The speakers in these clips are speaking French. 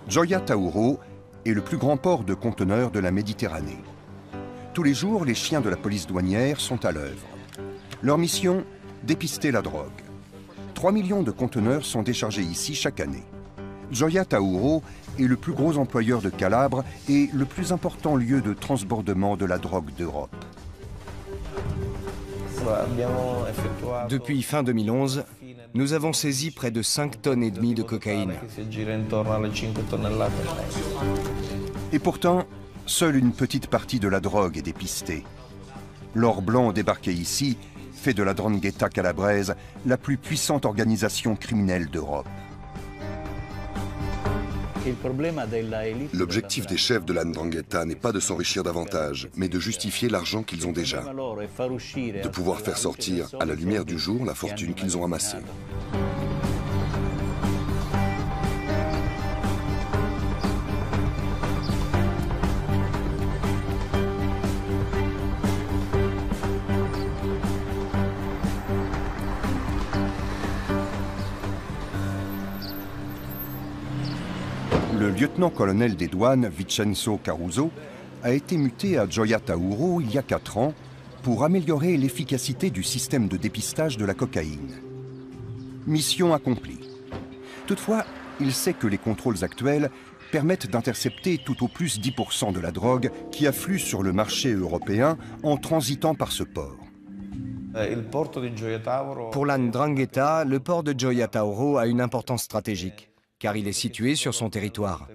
Gioia Tauro est le plus grand port de conteneurs de la Méditerranée. Tous les jours, les chiens de la police douanière sont à l'œuvre. Leur mission, dépister la drogue. 3 millions de conteneurs sont déchargés ici chaque année. Gioia Tauro est le plus gros employeur de Calabre et le plus important lieu de transbordement de la drogue d'Europe. Depuis fin 2011, nous avons saisi près de 5,5 tonnes de cocaïne. Et pourtant, seule une petite partie de la drogue est dépistée. L'or blanc débarqué ici fait de la 'Ndrangheta calabraise la plus puissante organisation criminelle d'Europe. L'objectif des chefs de la 'Ndrangheta n'est pas de s'enrichir davantage, mais de justifier l'argent qu'ils ont déjà. De pouvoir faire sortir à la lumière du jour la fortune qu'ils ont amassée. Le lieutenant-colonel des douanes, Vincenzo Caruso, a été muté à Gioia Tauro il y a 4 ans pour améliorer l'efficacité du système de dépistage de la cocaïne. Mission accomplie. Toutefois, il sait que les contrôles actuels permettent d'intercepter tout au plus 10% de la drogue qui afflue sur le marché européen en transitant par ce port. Pour la 'Ndrangheta, le port de Gioia Tauro a une importance stratégique, car il est situé sur son territoire.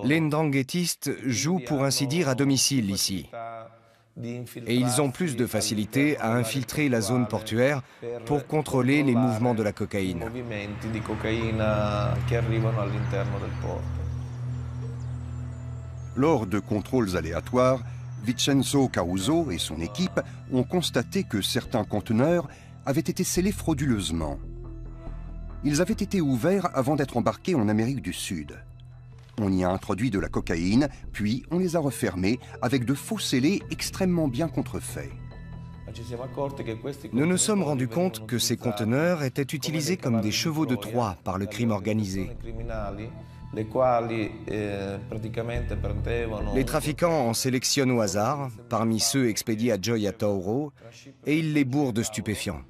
Les Ndranghétistes jouent pour ainsi dire à domicile ici. Et ils ont plus de facilité à infiltrer la zone portuaire pour contrôler les mouvements de la cocaïne. Lors de contrôles aléatoires, Vincenzo Caruso et son équipe ont constaté que certains conteneurs avaient été scellés frauduleusement. Ils avaient été ouverts avant d'être embarqués en Amérique du Sud. On y a introduit de la cocaïne, puis on les a refermés avec de faux scellés extrêmement bien contrefaits. Nous nous sommes rendus compte que ces conteneurs étaient utilisés comme des chevaux de Troie par le crime organisé. Les trafiquants en sélectionnent au hasard, parmi ceux expédiés à Gioia Tauro, et ils les bourrent de stupéfiants.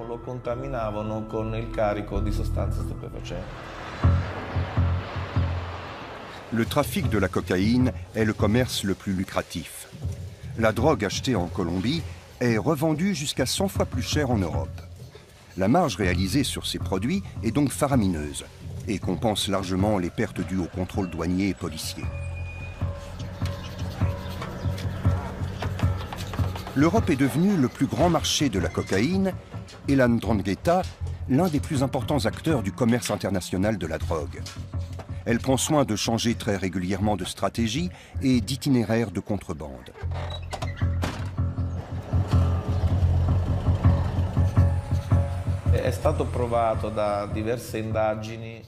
Lo contaminavano con il carico di sostanze stupefacenti. Le trafic de la cocaïne est le commerce le plus lucratif. La drogue achetée en Colombie est revendue jusqu'à 100 fois plus cher en Europe. La marge réalisée sur ces produits est donc faramineuse et compense largement les pertes dues au contrôle douanier et policier. L'Europe est devenue le plus grand marché de la cocaïne et la 'Ndrangheta, l'un des plus importants acteurs du commerce international de la drogue. Elle prend soin de changer très régulièrement de stratégie et d'itinéraire de contrebande.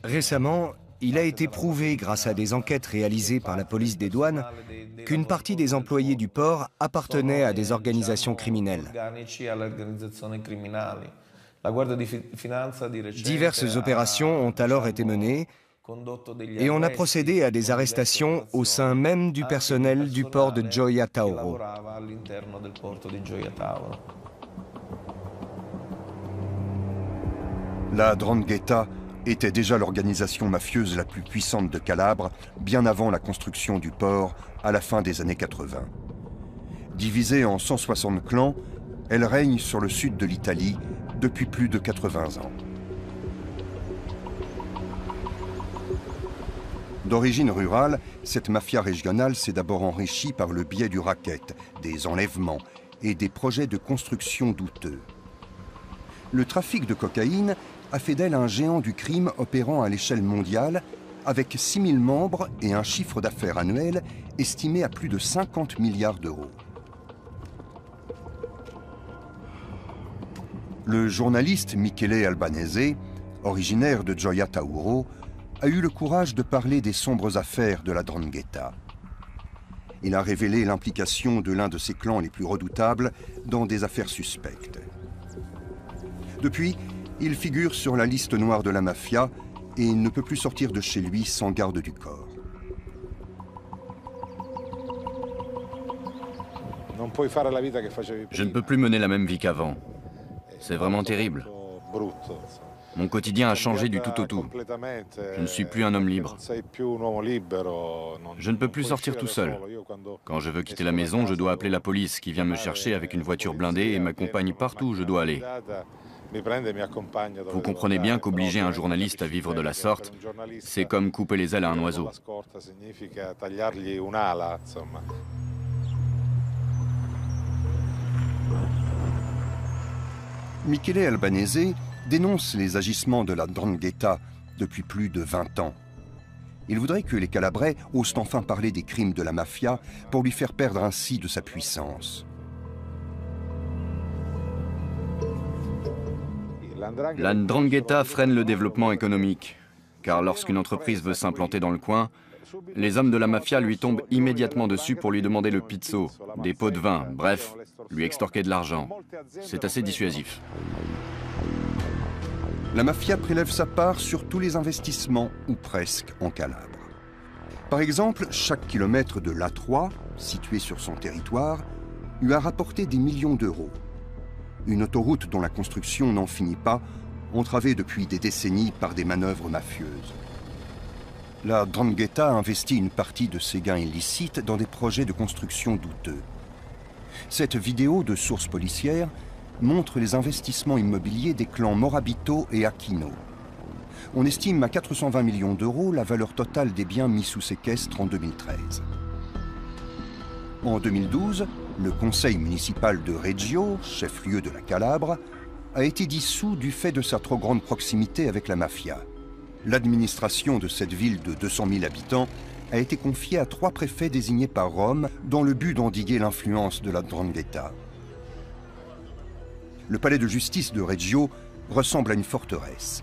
Récemment, il a été prouvé grâce à des enquêtes réalisées par la police des douanes qu'une partie des employés du port appartenaient à des organisations criminelles. Diverses opérations ont alors été menées et on a procédé à des arrestations au sein même du personnel du port de Gioia Tauro. La 'Ndrangheta était déjà l'organisation mafieuse la plus puissante de Calabre, bien avant la construction du port à la fin des années 80. Divisée en 160 clans, elle règne sur le sud de l'Italie depuis plus de 80 ans. D'origine rurale, cette mafia régionale s'est d'abord enrichie par le biais du racket, des enlèvements et des projets de construction douteux. Le trafic de cocaïne a fait d'elle un géant du crime opérant à l'échelle mondiale, avec 6000 membres et un chiffre d'affaires annuel estimé à plus de 50 milliards d'euros. Le journaliste Michele Albanese, originaire de Gioia Tauro, a eu le courage de parler des sombres affaires de la 'Ndrangheta. Il a révélé l'implication de l'un de ses clans les plus redoutables dans des affaires suspectes. Depuis, il figure sur la liste noire de la mafia et ne peut plus sortir de chez lui sans garde du corps. Je ne peux plus mener la même vie qu'avant. C'est vraiment terrible. Mon quotidien a changé du tout au tout. Je ne suis plus un homme libre. Je ne peux plus sortir tout seul. Quand je veux quitter la maison, je dois appeler la police qui vient me chercher avec une voiture blindée et m'accompagne partout où je dois aller. Vous comprenez bien qu'obliger un journaliste à vivre de la sorte, c'est comme couper les ailes à un oiseau. Michele Albanese dénonce les agissements de la 'Ndrangheta depuis plus de 20 ans. Il voudrait que les Calabrais osent enfin parler des crimes de la mafia pour lui faire perdre ainsi de sa puissance. La 'Ndrangheta freine le développement économique, car lorsqu'une entreprise veut s'implanter dans le coin, les hommes de la mafia lui tombent immédiatement dessus pour lui demander le pizzo, des pots de vin, bref, lui extorquer de l'argent. C'est assez dissuasif. La mafia prélève sa part sur tous les investissements, ou presque, en Calabre. Par exemple, chaque kilomètre de l'A3, situé sur son territoire, lui a rapporté des millions d'euros. Une autoroute dont la construction n'en finit pas, entravée depuis des décennies par des manœuvres mafieuses. La 'Ndrangheta a investi une partie de ses gains illicites dans des projets de construction douteux. Cette vidéo de sources policières montre les investissements immobiliers des clans Morabito et Aquino. On estime à 420 millions d'euros la valeur totale des biens mis sous séquestre en 2013. En 2012, le conseil municipal de Reggio, chef-lieu de la Calabre, a été dissous du fait de sa trop grande proximité avec la mafia. L'administration de cette ville de 200 000 habitants a été confiée à 3 préfets désignés par Rome dans le but d'endiguer l'influence de la 'Ndrangheta. Le palais de justice de Reggio ressemble à une forteresse.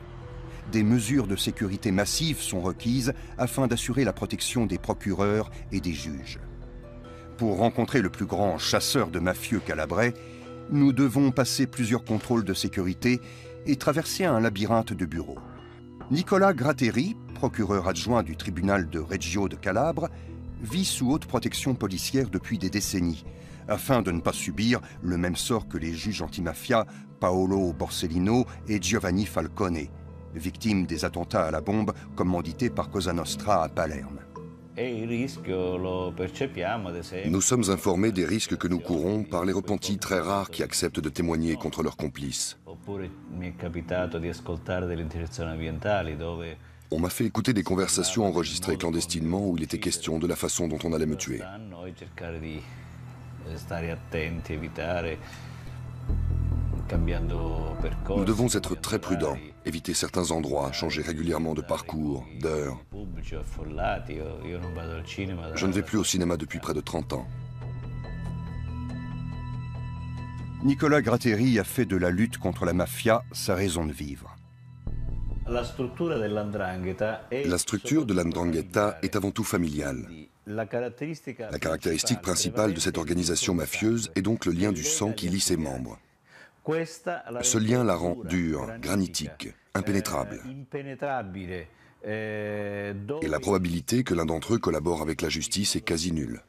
Des mesures de sécurité massives sont requises afin d'assurer la protection des procureurs et des juges. Pour rencontrer le plus grand chasseur de mafieux calabrais, nous devons passer plusieurs contrôles de sécurité et traverser un labyrinthe de bureaux. Nicola Gratteri, procureur adjoint du tribunal de Reggio de Calabre, vit sous haute protection policière depuis des décennies, afin de ne pas subir le même sort que les juges antimafia Paolo Borsellino et Giovanni Falcone, victimes des attentats à la bombe commandités par Cosa Nostra à Palerme. Nous sommes informés des risques que nous courons par les repentis très rares qui acceptent de témoigner contre leurs complices. On m'a fait écouter des conversations enregistrées clandestinement où il était question de la façon dont on allait me tuer. Nous devons être très prudents, éviter certains endroits, changer régulièrement de parcours, d'heure. Je ne vais plus au cinéma depuis près de 30 ans. Nicola Gratteri a fait de la lutte contre la mafia sa raison de vivre. La structure de la 'Ndrangheta est avant tout familiale. La caractéristique principale de cette organisation mafieuse est donc le lien du sang qui lie ses membres. Ce lien la rend dure, granitique, impénétrable. Et la probabilité que l'un d'entre eux collabore avec la justice est quasi nulle.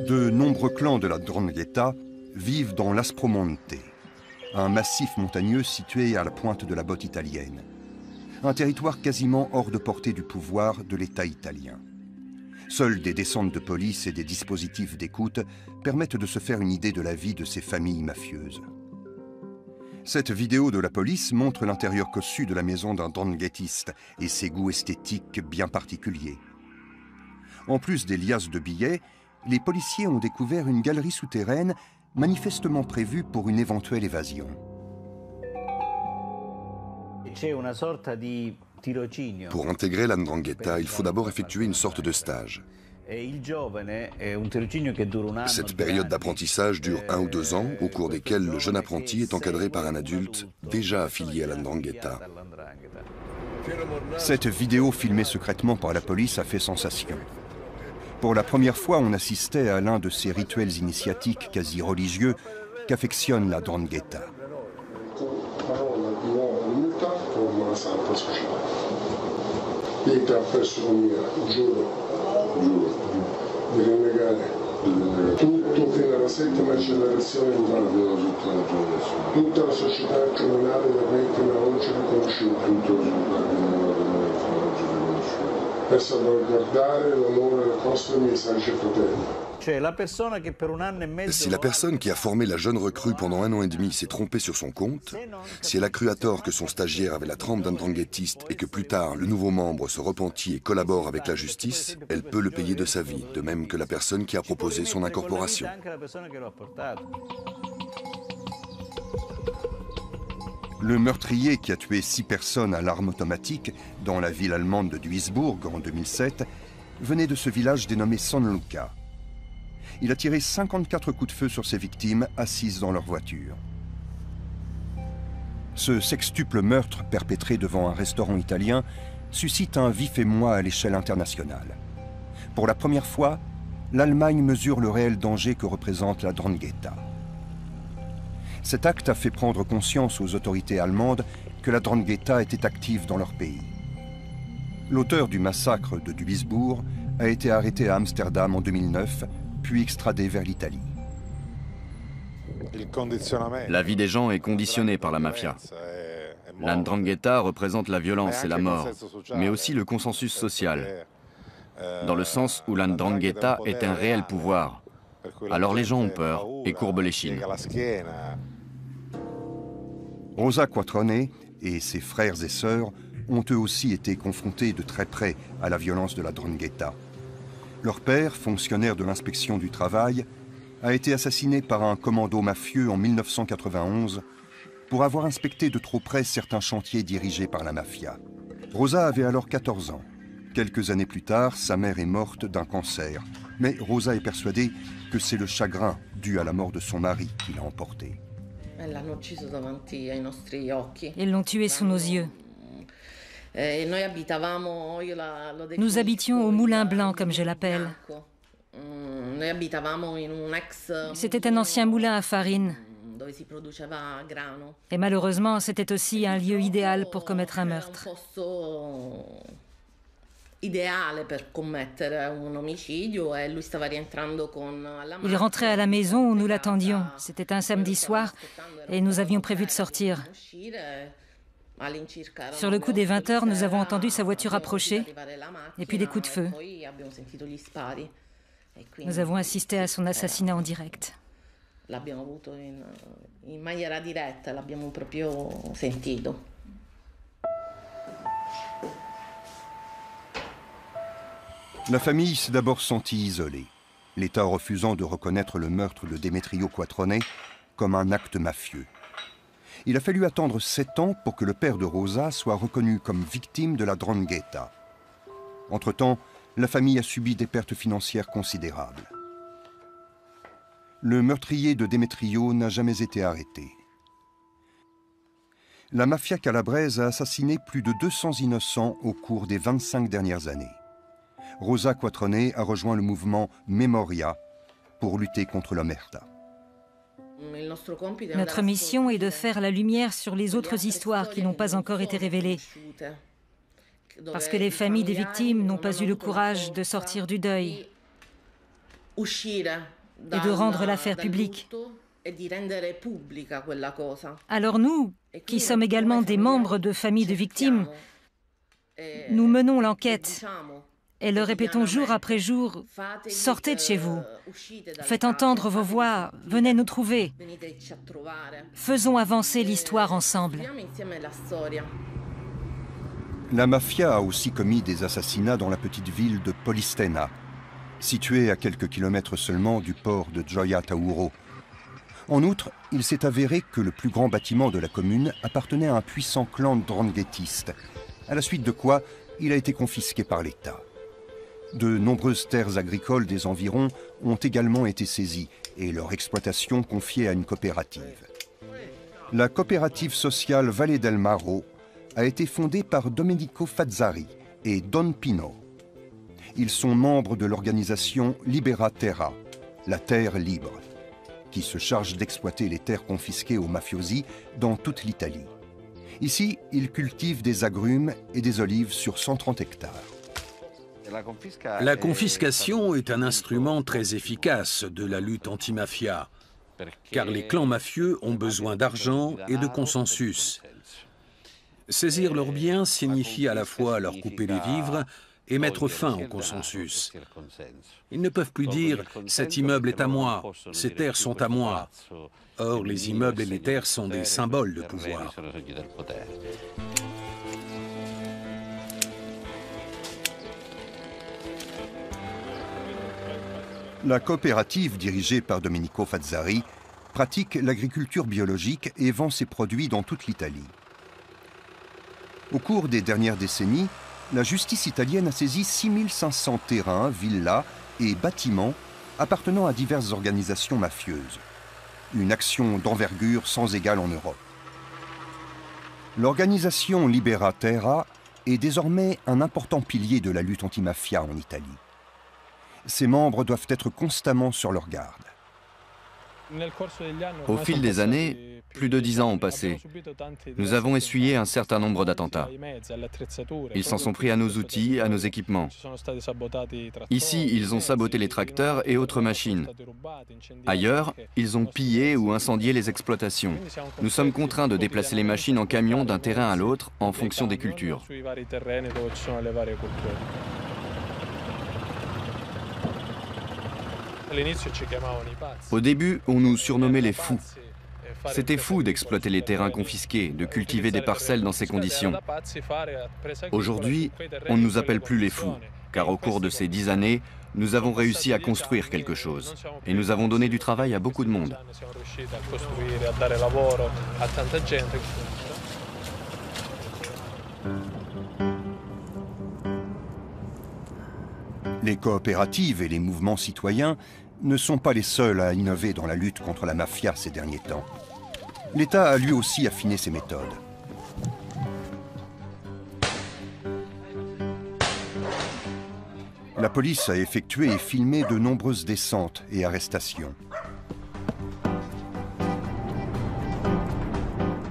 De nombreux clans de la 'Ndrangheta vivent dans l'Aspromonte, un massif montagneux situé à la pointe de la botte italienne. Un territoire quasiment hors de portée du pouvoir de l'État italien. Seules des descentes de police et des dispositifs d'écoute permettent de se faire une idée de la vie de ces familles mafieuses. Cette vidéo de la police montre l'intérieur cossu de la maison d'un 'Ndranghetiste et ses goûts esthétiques bien particuliers. En plus des liasses de billets, les policiers ont découvert une galerie souterraine manifestement prévue pour une éventuelle évasion. Pour intégrer la 'Ndrangheta, il faut d'abord effectuer une sorte de stage. Cette période d'apprentissage dure 1 ou 2 ans, au cours desquels le jeune apprenti est encadré par un adulte déjà affilié à la 'Ndrangheta. Cette vidéo filmée secrètement par la police a fait sensation. Pour la première fois, on assistait à l'un de ces rituels initiatiques quasi religieux qu'affectionne la 'Ndrangheta. Tutto fino alla 7ª generazione tutta la società criminale dell'Argentina oggi riconosciuta per salvaguardare l'onore della costa dei miei saggi fratelli. Si la personne qui a formé la jeune recrue pendant 1 an et demi s'est trompée sur son compte, si elle a cru à tort que son stagiaire avait la trempe d'un ndranghêtiste et que plus tard le nouveau membre se repentit et collabore avec la justice, elle peut le payer de sa vie, de même que la personne qui a proposé son incorporation. Le meurtrier qui a tué 6 personnes à l'arme automatique dans la ville allemande de Duisbourg en 2007 venait de ce village dénommé San Luca. Il a tiré 54 coups de feu sur ses victimes assises dans leur voiture. Ce sextuple meurtre perpétré devant un restaurant italien suscite un vif émoi à l'échelle internationale. Pour la première fois, l'Allemagne mesure le réel danger que représente la 'Ndrangheta. Cet acte a fait prendre conscience aux autorités allemandes que la 'Ndrangheta était active dans leur pays. L'auteur du massacre de Duisbourg a été arrêté à Amsterdam en 2009, puis extradé vers l'Italie. La vie des gens est conditionnée par la mafia. La 'Ndrangheta représente la violence et la mort, mais aussi le consensus social, dans le sens où la 'Ndrangheta est un réel pouvoir. Alors les gens ont peur et courbent l'échine. Rosa Quattrone et ses frères et sœurs ont eux aussi été confrontés de très près à la violence de la 'Ndrangheta. Leur père, fonctionnaire de l'inspection du travail, a été assassiné par un commando mafieux en 1991 pour avoir inspecté de trop près certains chantiers dirigés par la mafia. Rosa avait alors 14 ans. Quelques années plus tard, sa mère est morte d'un cancer. Mais Rosa est persuadée que c'est le chagrin dû à la mort de son mari qui l'a emportée. Ils l'ont tué sous nos yeux. Nous habitions au Moulin Blanc, comme je l'appelle. C'était un ancien moulin à farine. Et malheureusement, c'était aussi un lieu idéal pour commettre un meurtre. Il rentrait à la maison où nous l'attendions. C'était un samedi soir et nous avions prévu de sortir. Sur le coup des 20 heures, nous avons entendu sa voiture approcher et puis des coups de feu. Nous avons assisté à son assassinat en direct. La famille s'est d'abord sentie isolée, l'État refusant de reconnaître le meurtre de Demetrio Quattrone comme un acte mafieux. Il a fallu attendre 7 ans pour que le père de Rosa soit reconnu comme victime de la 'Ndrangheta. Entre-temps, la famille a subi des pertes financières considérables. Le meurtrier de Demetrio n'a jamais été arrêté. La mafia calabraise a assassiné plus de 200 innocents au cours des 25 dernières années. Rosa Quattrone a rejoint le mouvement Memoria pour lutter contre l'omerta. Notre mission est de faire la lumière sur les autres histoires qui n'ont pas encore été révélées. Parce que les familles des victimes n'ont pas eu le courage de sortir du deuil et de rendre l'affaire publique. Alors nous, qui sommes également des membres de familles de victimes, nous menons l'enquête et le répétons jour après jour, sortez de chez vous, faites entendre vos voix, venez nous trouver. Faisons avancer l'histoire ensemble. La mafia a aussi commis des assassinats dans la petite ville de Polistena, située à quelques kilomètres seulement du port de Gioia Tauro. En outre, il s'est avéré que le plus grand bâtiment de la commune appartenait à un puissant clan ndranghêtiste, à la suite de quoi il a été confisqué par l'État. De nombreuses terres agricoles des environs ont également été saisies et leur exploitation confiée à une coopérative. La coopérative sociale Valle del Maro a été fondée par Domenico Fazzari et Don Pino. Ils sont membres de l'organisation Libera Terra, la terre libre, qui se charge d'exploiter les terres confisquées aux mafiosi dans toute l'Italie. Ici, ils cultivent des agrumes et des olives sur 130 hectares. La confiscation est un instrument très efficace de la lutte anti-mafia, car les clans mafieux ont besoin d'argent et de consensus. Saisir leurs biens signifie à la fois leur couper les vivres et mettre fin au consensus. Ils ne peuvent plus dire « cet immeuble est à moi, ces terres sont à moi ». Or, les immeubles et les terres sont des symboles de pouvoir. La coopérative dirigée par Domenico Fazzari pratique l'agriculture biologique et vend ses produits dans toute l'Italie. Au cours des dernières décennies, la justice italienne a saisi 6500 terrains, villas et bâtiments appartenant à diverses organisations mafieuses. Une action d'envergure sans égale en Europe. L'organisation Libera Terra est désormais un important pilier de la lutte anti-mafia en Italie. Ses membres doivent être constamment sur leur garde. Au fil des années, plus de 10 ans ont passé. Nous avons essuyé un certain nombre d'attentats. Ils s'en sont pris à nos outils, à nos équipements. Ici, ils ont saboté les tracteurs et autres machines. Ailleurs, ils ont pillé ou incendié les exploitations. Nous sommes contraints de déplacer les machines en camion d'un terrain à l'autre en fonction des cultures. Au début, on nous surnommait les fous. C'était fou d'exploiter les terrains confisqués, de cultiver des parcelles dans ces conditions. Aujourd'hui, on ne nous appelle plus les fous, car au cours de ces 10 années, nous avons réussi à construire quelque chose. Et nous avons donné du travail à beaucoup de monde. Les coopératives et les mouvements citoyens ne sont pas les seuls à innover dans la lutte contre la mafia ces derniers temps. L'État a lui aussi affiné ses méthodes. La police a effectué et filmé de nombreuses descentes et arrestations.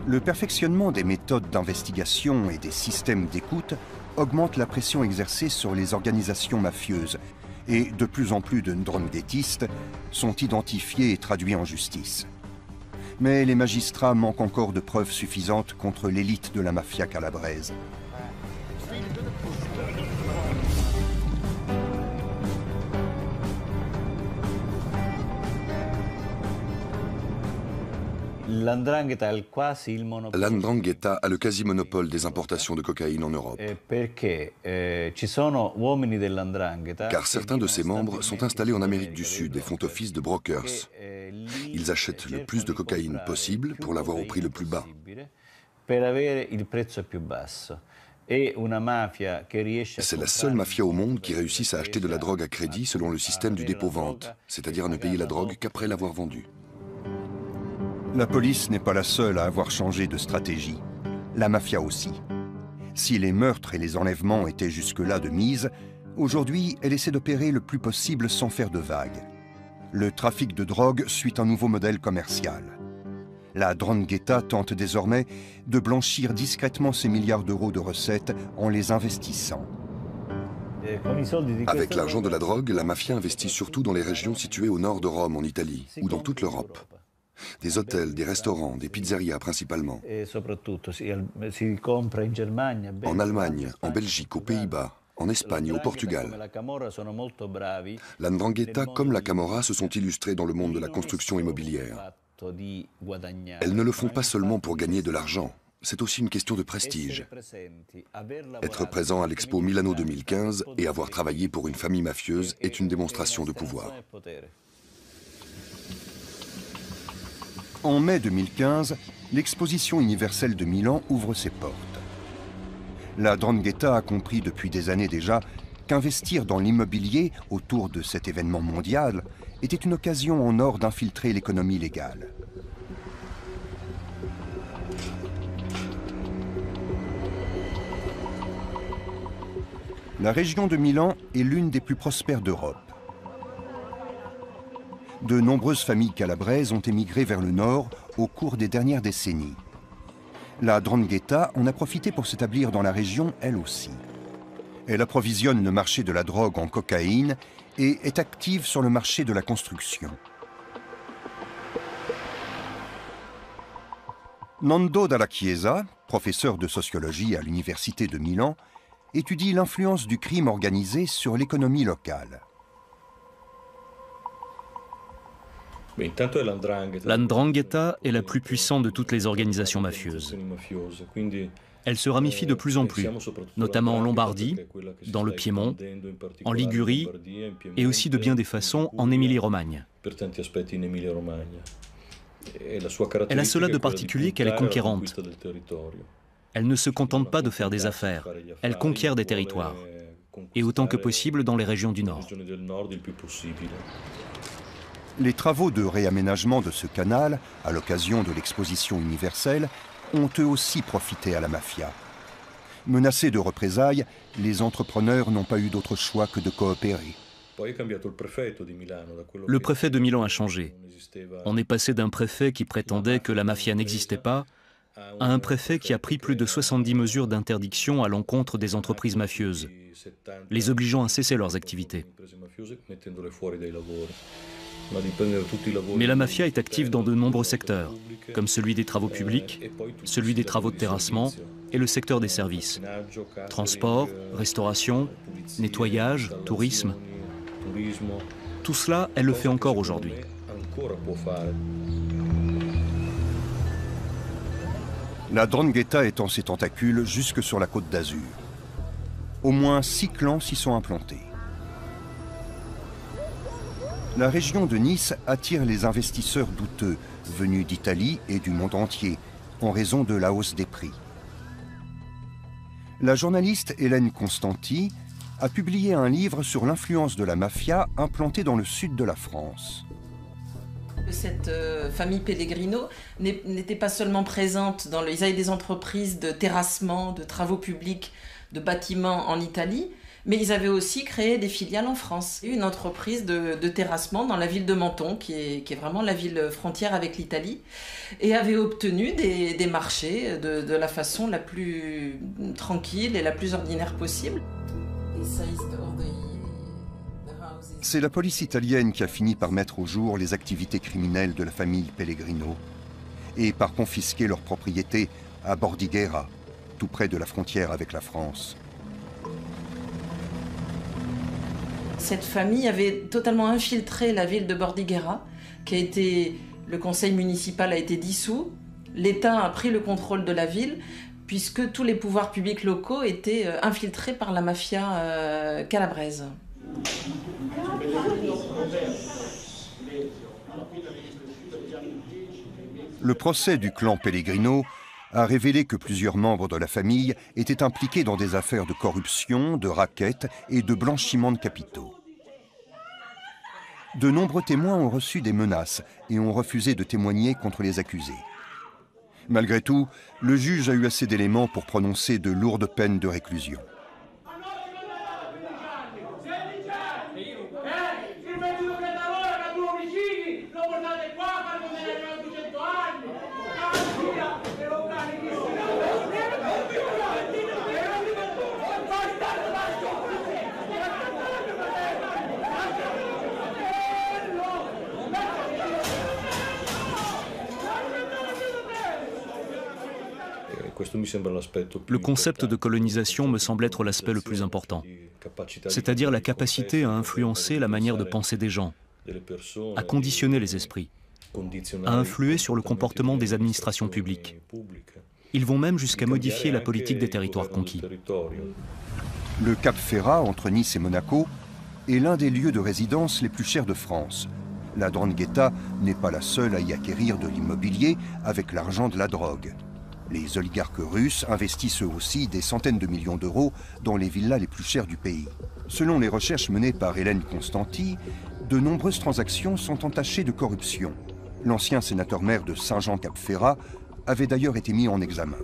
Le perfectionnement des méthodes d'investigation et des systèmes d'écoute augmente la pression exercée sur les organisations mafieuses et de plus en plus de ndranghètistes sont identifiés et traduits en justice. Mais les magistrats manquent encore de preuves suffisantes contre l'élite de la mafia calabraise. L'Ndrangheta a le quasi-monopole des importations de cocaïne en Europe. Car certains de ses membres sont installés en Amérique du Sud et font office de brokers. Ils achètent le plus de cocaïne possible pour l'avoir au prix le plus bas. C'est la seule mafia au monde qui réussisse à acheter de la drogue à crédit selon le système du dépôt-vente, c'est-à-dire à ne payer la drogue qu'après l'avoir vendue. La police n'est pas la seule à avoir changé de stratégie. La mafia aussi. Si les meurtres et les enlèvements étaient jusque-là de mise, aujourd'hui, elle essaie d'opérer le plus possible sans faire de vagues. Le trafic de drogue suit un nouveau modèle commercial. La 'Ndrangheta tente désormais de blanchir discrètement ses milliards d'euros de recettes en les investissant. Avec l'argent de la drogue, la mafia investit surtout dans les régions situées au nord de Rome, en Italie, ou dans toute l'Europe. Des hôtels, des restaurants, des pizzerias principalement. En Allemagne, en Belgique, aux Pays-Bas, en Espagne et au Portugal. La 'Ndrangheta comme la Camorra se sont illustrés dans le monde de la construction immobilière. Elles ne le font pas seulement pour gagner de l'argent, c'est aussi une question de prestige. Être présent à l'Expo Milano 2015 et avoir travaillé pour une famille mafieuse est une démonstration de pouvoir. En mai 2015, l'exposition universelle de Milan ouvre ses portes. La 'Ndrangheta a compris depuis des années déjà qu'investir dans l'immobilier autour de cet événement mondial était une occasion en or d'infiltrer l'économie légale. La région de Milan est l'une des plus prospères d'Europe. De nombreuses familles calabraises ont émigré vers le nord au cours des dernières décennies. La 'Ndrangheta en a profité pour s'établir dans la région, elle aussi. Elle approvisionne le marché de la drogue en cocaïne et est active sur le marché de la construction. Nando Dalla Chiesa, professeur de sociologie à l'université de Milan, étudie l'influence du crime organisé sur l'économie locale. La 'Ndrangheta est la plus puissante de toutes les organisations mafieuses. Elle se ramifie de plus en plus, notamment en Lombardie, dans le Piémont, en Ligurie et aussi de bien des façons en Émilie-Romagne. Elle a cela de particulier qu'elle est conquérante. Elle ne se contente pas de faire des affaires, elle conquiert des territoires, et autant que possible dans les régions du Nord. Les travaux de réaménagement de ce canal, à l'occasion de l'exposition universelle, ont eux aussi profité à la mafia. Menacés de représailles, les entrepreneurs n'ont pas eu d'autre choix que de coopérer. Le préfet de Milan a changé. On est passé d'un préfet qui prétendait que la mafia n'existait pas à un préfet qui a pris plus de 70 mesures d'interdiction à l'encontre des entreprises mafieuses, les obligeant à cesser leurs activités. Mais la mafia est active dans de nombreux secteurs, comme celui des travaux publics, celui des travaux de terrassement et le secteur des services. Transport, restauration, nettoyage, tourisme. Tout cela, elle le fait encore aujourd'hui. La 'Ndrangheta étend ses tentacules jusque sur la côte d'Azur. Au moins 6 clans s'y sont implantés. La région de Nice attire les investisseurs douteux, venus d'Italie et du monde entier, en raison de la hausse des prix. La journaliste Hélène Constanti a publié un livre sur l'influence de la mafia implantée dans le sud de la France. Cette famille Pellegrino n'était pas seulement présente dans ils avaient des entreprises de terrassement, de travaux publics, de bâtiments en Italie, mais ils avaient aussi créé des filiales en France. Une entreprise de terrassement dans la ville de Menton, qui est vraiment la ville frontière avec l'Italie, et avait obtenu des marchés de la façon la plus tranquille et la plus ordinaire possible. C'est la police italienne qui a fini par mettre au jour les activités criminelles de la famille Pellegrino et par confisquer leurs propriétés à Bordighera, tout près de la frontière avec la France. Cette famille avait totalement infiltré la ville de Bordighera, le conseil municipal a été dissous, l'État a pris le contrôle de la ville, puisque tous les pouvoirs publics locaux étaient infiltrés par la mafia calabraise. Le procès du clan Pellegrino a révélé que plusieurs membres de la famille étaient impliqués dans des affaires de corruption, de racket et de blanchiment de capitaux. De nombreux témoins ont reçu des menaces et ont refusé de témoigner contre les accusés. Malgré tout, le juge a eu assez d'éléments pour prononcer de lourdes peines de réclusion. Le concept de colonisation me semble être l'aspect le plus important, c'est-à-dire la capacité à influencer la manière de penser des gens, à conditionner les esprits, à influer sur le comportement des administrations publiques. Ils vont même jusqu'à modifier la politique des territoires conquis. Le Cap Ferrat, entre Nice et Monaco, est l'un des lieux de résidence les plus chers de France. La 'Ndrangheta n'est pas la seule à y acquérir de l'immobilier avec l'argent de la drogue. Les oligarques russes investissent eux aussi des centaines de millions d'euros dans les villas les plus chères du pays. Selon les recherches menées par Hélène Constanti, de nombreuses transactions sont entachées de corruption. L'ancien sénateur-maire de Saint-Jean-Cap-Ferrat avait d'ailleurs été mis en examen.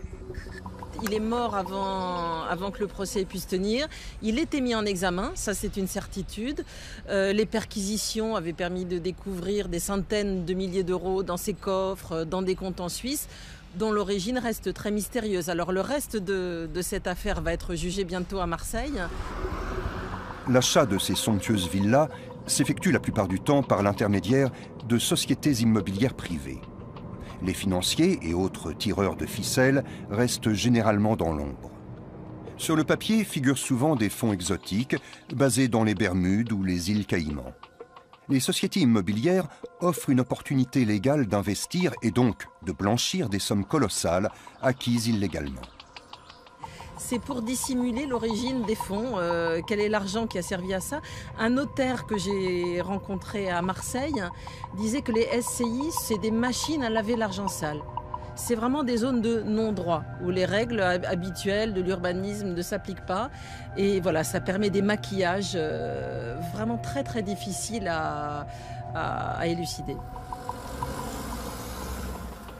Il est mort avant que le procès puisse tenir. Il était mis en examen, ça c'est une certitude. Les perquisitions avaient permis de découvrir des centaines de milliers d'euros dans ses coffres, dans des comptes en Suisse, dont l'origine reste très mystérieuse. Alors le reste de cette affaire va être jugé bientôt à Marseille. L'achat de ces somptueuses villas s'effectue la plupart du temps par l'intermédiaire de sociétés immobilières privées. Les financiers et autres tireurs de ficelles restent généralement dans l'ombre. Sur le papier figurent souvent des fonds exotiques basés dans les Bermudes ou les îles Caïmans. Les sociétés immobilières offrent une opportunité légale d'investir et donc de blanchir des sommes colossales acquises illégalement. C'est pour dissimuler l'origine des fonds, quel est l'argent qui a servi à ça. Un notaire que j'ai rencontré à Marseille disait que les SCI, c'est des machines à laver l'argent sale. C'est vraiment des zones de non-droit, où les règles habituelles de l'urbanisme ne s'appliquent pas. Et voilà, ça permet des maquillages vraiment très très difficiles à élucider.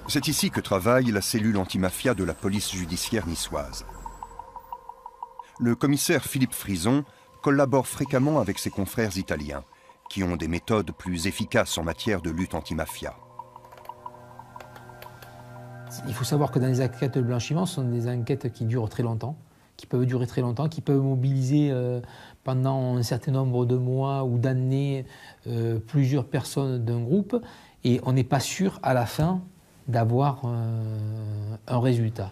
C'est ici que travaille la cellule antimafia de la police judiciaire niçoise. Le commissaire Philippe Frison collabore fréquemment avec ses confrères italiens, qui ont des méthodes plus efficaces en matière de lutte anti-mafia. Il faut savoir que dans les enquêtes de blanchiment, ce sont des enquêtes qui durent très longtemps, qui peuvent durer très longtemps, qui peuvent mobiliser pendant un certain nombre de mois ou d'années plusieurs personnes d'un groupe, et on n'est pas sûr à la fin d'avoir un résultat.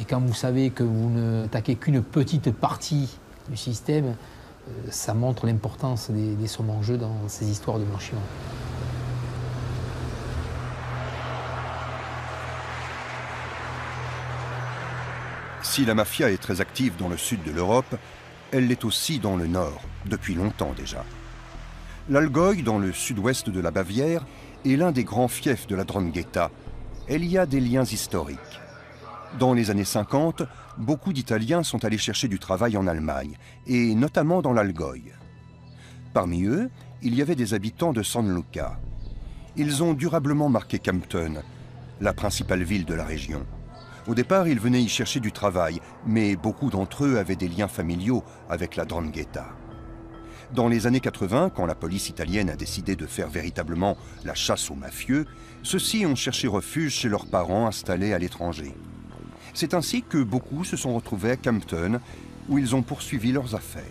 Et quand vous savez que vous ne attaquez qu'une petite partie du système, ça montre l'importance des sommes en jeu dans ces histoires de blanchiment. Si la mafia est très active dans le sud de l'Europe, elle l'est aussi dans le nord, depuis longtemps déjà. L'Allgäu, dans le sud-ouest de la Bavière, est l'un des grands fiefs de la 'Ndrangheta. Elle y a des liens historiques. Dans les années 50, beaucoup d'Italiens sont allés chercher du travail en Allemagne, et notamment dans l'Allgäu. Parmi eux, il y avait des habitants de San Luca. Ils ont durablement marqué Kempten, la principale ville de la région. Au départ, ils venaient y chercher du travail, mais beaucoup d'entre eux avaient des liens familiaux avec la 'Ndrangheta. Dans les années 80, quand la police italienne a décidé de faire véritablement la chasse aux mafieux, ceux-ci ont cherché refuge chez leurs parents installés à l'étranger. C'est ainsi que beaucoup se sont retrouvés à Kempten, où ils ont poursuivi leurs affaires.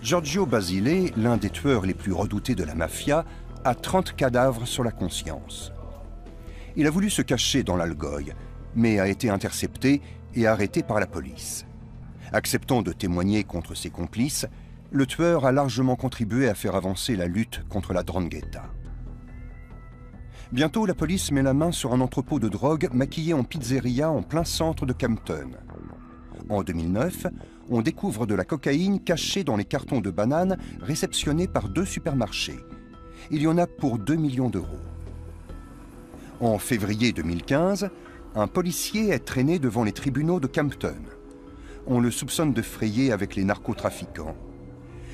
Giorgio Basile, l'un des tueurs les plus redoutés de la mafia, a 30 cadavres sur la conscience. Il a voulu se cacher dans l'Allgäu, mais a été intercepté et arrêté par la police. Acceptant de témoigner contre ses complices, le tueur a largement contribué à faire avancer la lutte contre la 'Ndrangheta. Bientôt, la police met la main sur un entrepôt de drogue maquillé en pizzeria en plein centre de Kempten. En 2009, on découvre de la cocaïne cachée dans les cartons de bananes réceptionnés par 2 supermarchés. Il y en a pour 2 millions d'euros. En février 2015, un policier est traîné devant les tribunaux de Kempten. On le soupçonne de frayer avec les narcotrafiquants.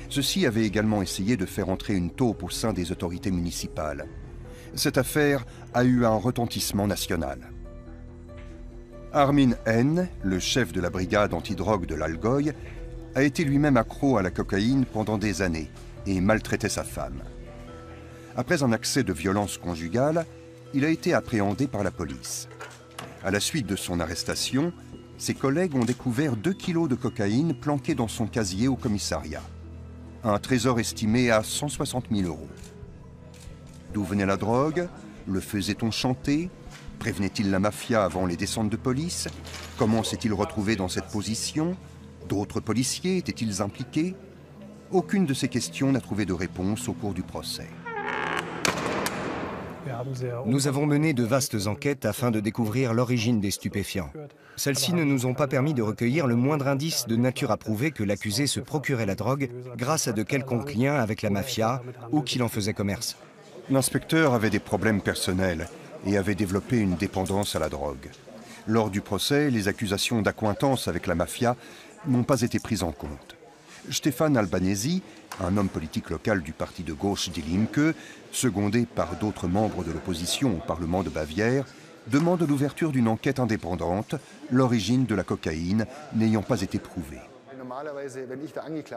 Ceux-ci avaient également essayé de faire entrer une taupe au sein des autorités municipales. Cette affaire a eu un retentissement national. Armin N., le chef de la brigade antidrogue de l'Allgäu, a été lui-même accro à la cocaïne pendant des années et maltraitait sa femme. Après un accès de violence conjugale, il a été appréhendé par la police. À la suite de son arrestation, ses collègues ont découvert 2 kilos de cocaïne planqués dans son casier au commissariat. Un trésor estimé à 160 000 euros. D'où venait la drogue? Le faisait-on chanter? Prévenait-il la mafia avant les descentes de police? Comment s'est-il retrouvé dans cette position? D'autres policiers étaient-ils impliqués? Aucune de ces questions n'a trouvé de réponse au cours du procès. Nous avons mené de vastes enquêtes afin de découvrir l'origine des stupéfiants. Celles-ci ne nous ont pas permis de recueillir le moindre indice de nature à prouver que l'accusé se procurait la drogue grâce à de quelconques liens avec la mafia ou qu'il en faisait commerce. L'inspecteur avait des problèmes personnels et avait développé une dépendance à la drogue. Lors du procès, les accusations d'accointance avec la mafia n'ont pas été prises en compte. Stefan Albanesi, un homme politique local du parti de gauche Die Linke, secondé par d'autres membres de l'opposition au Parlement de Bavière, demande l'ouverture d'une enquête indépendante, l'origine de la cocaïne n'ayant pas été prouvée.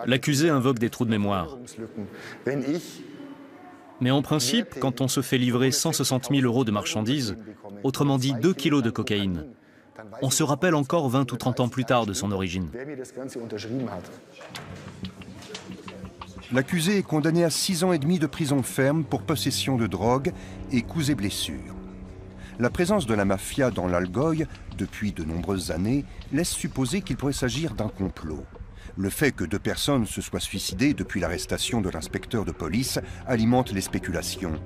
L'accusé invoque des trous de mémoire. Mais en principe, quand on se fait livrer 160 000 € de marchandises, autrement dit 2 kilos de cocaïne, on se rappelle encore 20 ou 30 ans plus tard de son origine. L'accusé est condamné à 6 ans et demi de prison ferme pour possession de drogue et coups et blessures. La présence de la mafia dans l'Algoï, depuis de nombreuses années, laisse supposer qu'il pourrait s'agir d'un complot. Le fait que 2 personnes se soient suicidées depuis l'arrestation de l'inspecteur de police alimente les spéculations.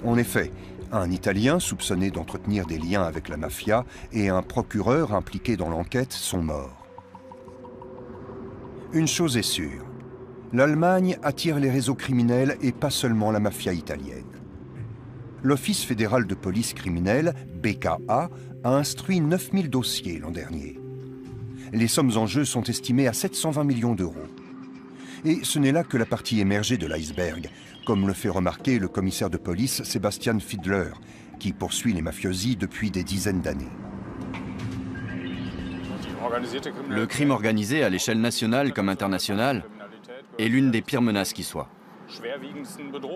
En effet, un Italien soupçonné d'entretenir des liens avec la mafia et un procureur impliqué dans l'enquête sont morts. Une chose est sûre, l'Allemagne attire les réseaux criminels et pas seulement la mafia italienne. L'Office fédéral de police criminelle, BKA, a instruit 9000 dossiers l'an dernier. Les sommes en jeu sont estimées à 720 millions d'euros. Et ce n'est là que la partie émergée de l'iceberg, comme le fait remarquer le commissaire de police Sebastian Fiedler, qui poursuit les mafiosi depuis des dizaines d'années. Le crime organisé à l'échelle nationale comme internationale est l'une des pires menaces qui soit.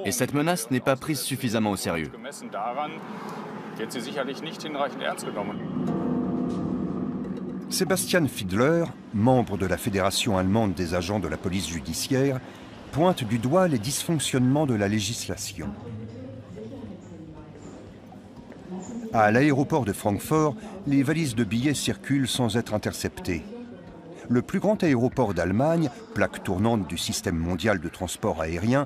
Et cette menace n'est pas prise suffisamment au sérieux. Sebastian Fiedler, membre de la Fédération allemande des agents de la police judiciaire, pointe du doigt les dysfonctionnements de la législation. À l'aéroport de Francfort, les valises de billets circulent sans être interceptées. Le plus grand aéroport d'Allemagne, plaque tournante du système mondial de transport aérien,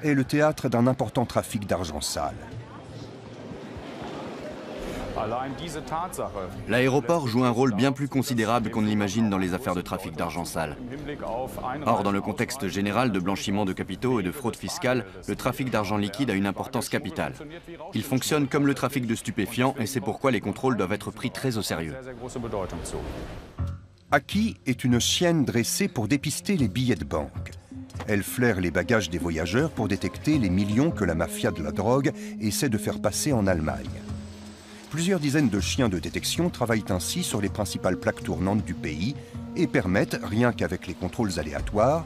est le théâtre d'un important trafic d'argent sale. L'aéroport joue un rôle bien plus considérable qu'on ne l'imagine dans les affaires de trafic d'argent sale. Or, dans le contexte général de blanchiment de capitaux et de fraude fiscale, le trafic d'argent liquide a une importance capitale. Il fonctionne comme le trafic de stupéfiants et c'est pourquoi les contrôles doivent être pris très au sérieux. Aki est une chienne dressée pour dépister les billets de banque. Elle flaire les bagages des voyageurs pour détecter les millions que la mafia de la drogue essaie de faire passer en Allemagne. Plusieurs dizaines de chiens de détection travaillent ainsi sur les principales plaques tournantes du pays et permettent, rien qu'avec les contrôles aléatoires,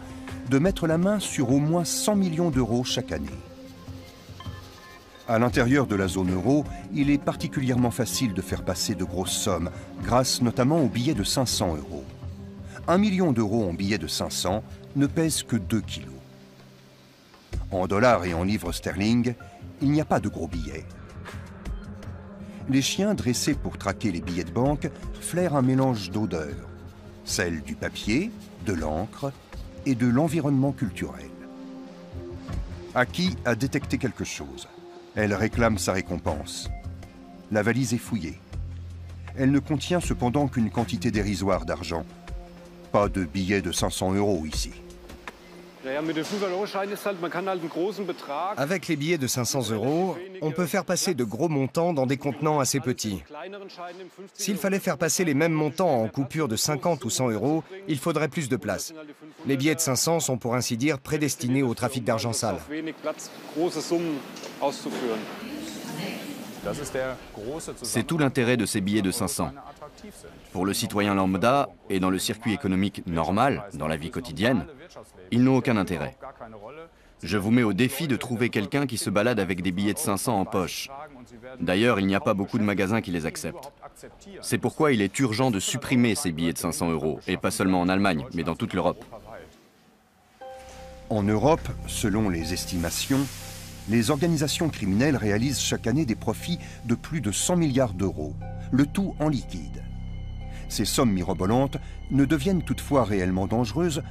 de mettre la main sur au moins 100 millions d'euros chaque année. À l'intérieur de la zone euro, il est particulièrement facile de faire passer de grosses sommes, grâce notamment aux billets de 500 €. 1 million d'euros en billets de 500 ne pèse que 2 kilos. En dollars et en livres sterling, il n'y a pas de gros billets. Les chiens dressés pour traquer les billets de banque flairent un mélange d'odeurs, celle du papier, de l'encre et de l'environnement culturel. Aki a détecté quelque chose. Elle réclame sa récompense. La valise est fouillée. Elle ne contient cependant qu'une quantité dérisoire d'argent. Pas de billets de 500 € ici. Avec les billets de 500 €, on peut faire passer de gros montants dans des contenants assez petits. S'il fallait faire passer les mêmes montants en coupures de 50 ou 100 €, il faudrait plus de place. Les billets de 500 sont pour ainsi dire prédestinés au trafic d'argent sale. C'est tout l'intérêt de ces billets de 500. Pour le citoyen lambda et dans le circuit économique normal, dans la vie quotidienne, ils n'ont aucun intérêt. Je vous mets au défi de trouver quelqu'un qui se balade avec des billets de 500 en poche. D'ailleurs, il n'y a pas beaucoup de magasins qui les acceptent. C'est pourquoi il est urgent de supprimer ces billets de 500 €, et pas seulement en Allemagne, mais dans toute l'Europe. En Europe, selon les estimations, les organisations criminelles réalisent chaque année des profits de plus de 100 milliards d'euros, le tout en liquide. Ces sommes mirobolantes ne deviennent toutefois réellement dangereuses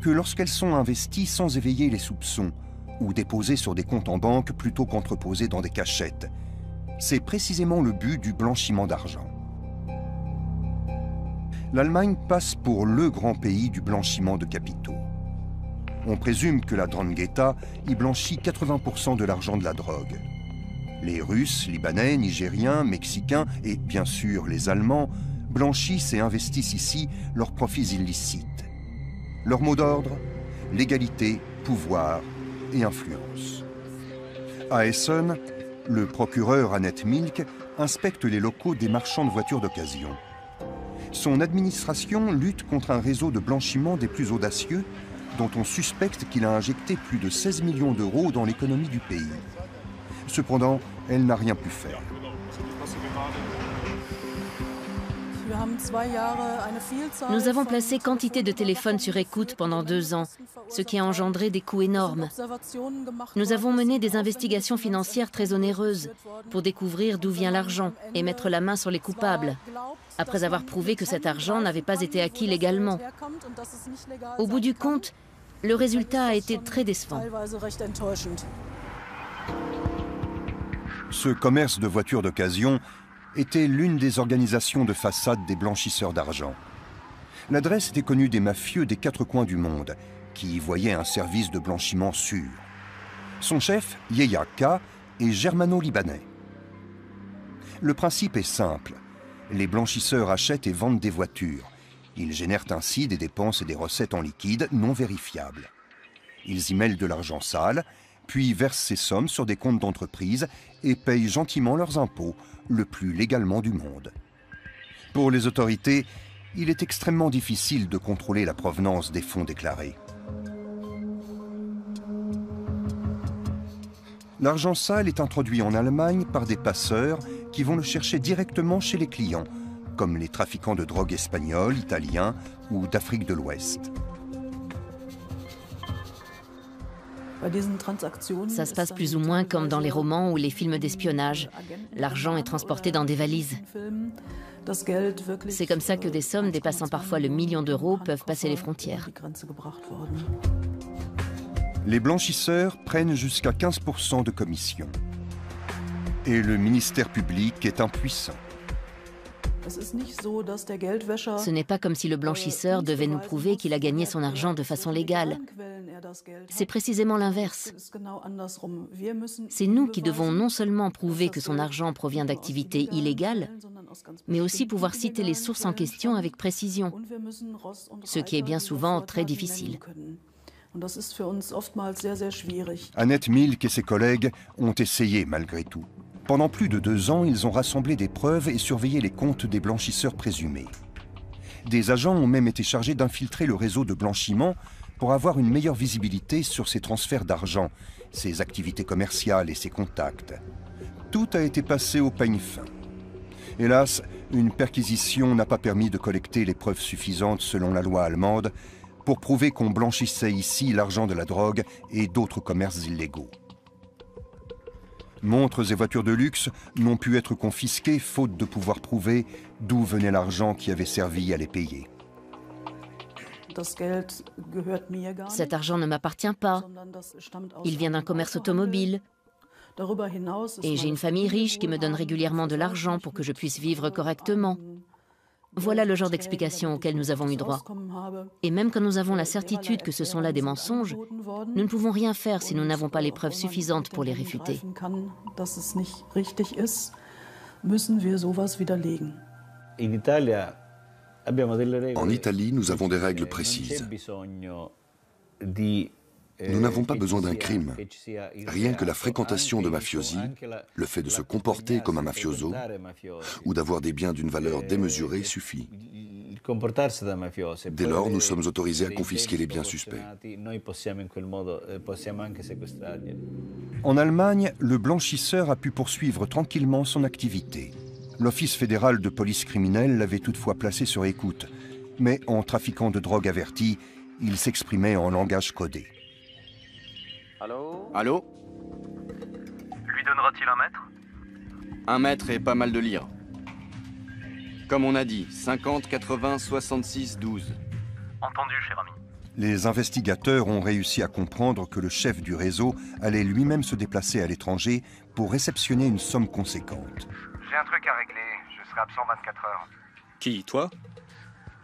que lorsqu'elles sont investies sans éveiller les soupçons ou déposées sur des comptes en banque plutôt qu'entreposées dans des cachettes. C'est précisément le but du blanchiment d'argent. L'Allemagne passe pour le grand pays du blanchiment de capitaux. On présume que la 'Ndrangheta y blanchit 80% de l'argent de la drogue. Les Russes, Libanais, Nigériens, Mexicains et bien sûr les Allemands blanchissent et investissent ici leurs profits illicites. Leur mot d'ordre, légalité, pouvoir et influence. À Essen, le procureur Annette Milk inspecte les locaux des marchands de voitures d'occasion. Son administration lutte contre un réseau de blanchiment des plus audacieux dont on suspecte qu'il a injecté plus de 16 millions d'euros dans l'économie du pays. Cependant, elle n'a rien pu faire. Nous avons placé quantité de téléphones sur écoute pendant 2 ans, ce qui a engendré des coûts énormes. Nous avons mené des investigations financières très onéreuses pour découvrir d'où vient l'argent et mettre la main sur les coupables, après avoir prouvé que cet argent n'avait pas été acquis légalement. Au bout du compte, le résultat a été très décevant. Ce commerce de voitures d'occasion était l'une des organisations de façade des blanchisseurs d'argent. L'adresse était connue des mafieux des 4 coins du monde, qui y voyaient un service de blanchiment sûr. Son chef, Yehia K, est germano-libanais. Le principe est simple. Les blanchisseurs achètent et vendent des voitures. Ils génèrent ainsi des dépenses et des recettes en liquide non vérifiables. Ils y mêlent de l'argent sale, puis versent ces sommes sur des comptes d'entreprise et payent gentiment leurs impôts, le plus légalement du monde. Pour les autorités, il est extrêmement difficile de contrôler la provenance des fonds déclarés. L'argent sale est introduit en Allemagne par des passeurs qui vont le chercher directement chez les clients, comme les trafiquants de drogue espagnols, italiens ou d'Afrique de l'Ouest. Ça se passe plus ou moins comme dans les romans ou les films d'espionnage. L'argent est transporté dans des valises. C'est comme ça que des sommes dépassant parfois le million d'euros peuvent passer les frontières. Les blanchisseurs prennent jusqu'à 15% de commission. Et le ministère public est impuissant. Ce n'est pas comme si le blanchisseur devait nous prouver qu'il a gagné son argent de façon légale. C'est précisément l'inverse. C'est nous qui devons non seulement prouver que son argent provient d'activités illégales, mais aussi pouvoir citer les sources en question avec précision, ce qui est bien souvent très difficile. Annette Milk et ses collègues ont essayé malgré tout. Pendant plus de 2 ans, ils ont rassemblé des preuves et surveillé les comptes des blanchisseurs présumés. Des agents ont même été chargés d'infiltrer le réseau de blanchiment pour avoir une meilleure visibilité sur ses transferts d'argent, ses activités commerciales et ses contacts. Tout a été passé au peigne fin. Hélas, une perquisition n'a pas permis de collecter les preuves suffisantes selon la loi allemande pour prouver qu'on blanchissait ici l'argent de la drogue et d'autres commerces illégaux. Montres et voitures de luxe n'ont pu être confisquées faute de pouvoir prouver d'où venait l'argent qui avait servi à les payer. Cet argent ne m'appartient pas. Il vient d'un commerce automobile. Et j'ai une famille riche qui me donne régulièrement de l'argent pour que je puisse vivre correctement. Voilà le genre d'explications auxquelles nous avons eu droit. Et même quand nous avons la certitude que ce sont là des mensonges, nous ne pouvons rien faire si nous n'avons pas les preuves suffisantes pour les réfuter. En Italie, nous avons des règles précises. Nous n'avons pas besoin d'un crime. Rien que la fréquentation de mafiosi, le fait de se comporter comme un mafioso ou d'avoir des biens d'une valeur démesurée suffit. Dès lors, nous sommes autorisés à confisquer les biens suspects. En Allemagne, le blanchisseur a pu poursuivre tranquillement son activité. L'Office fédéral de police criminelle l'avait toutefois placé sur écoute, mais en trafiquant de drogue averti, il s'exprimait en langage codé. Allô? Lui donnera-t-il 1 mètre? 1 mètre et pas mal de lire. Comme on a dit, 50, 80, 66, 12. Entendu, cher ami. Les investigateurs ont réussi à comprendre que le chef du réseau allait lui-même se déplacer à l'étranger pour réceptionner une somme conséquente. J'ai un truc à régler, je serai absent 24 heures. Qui, toi?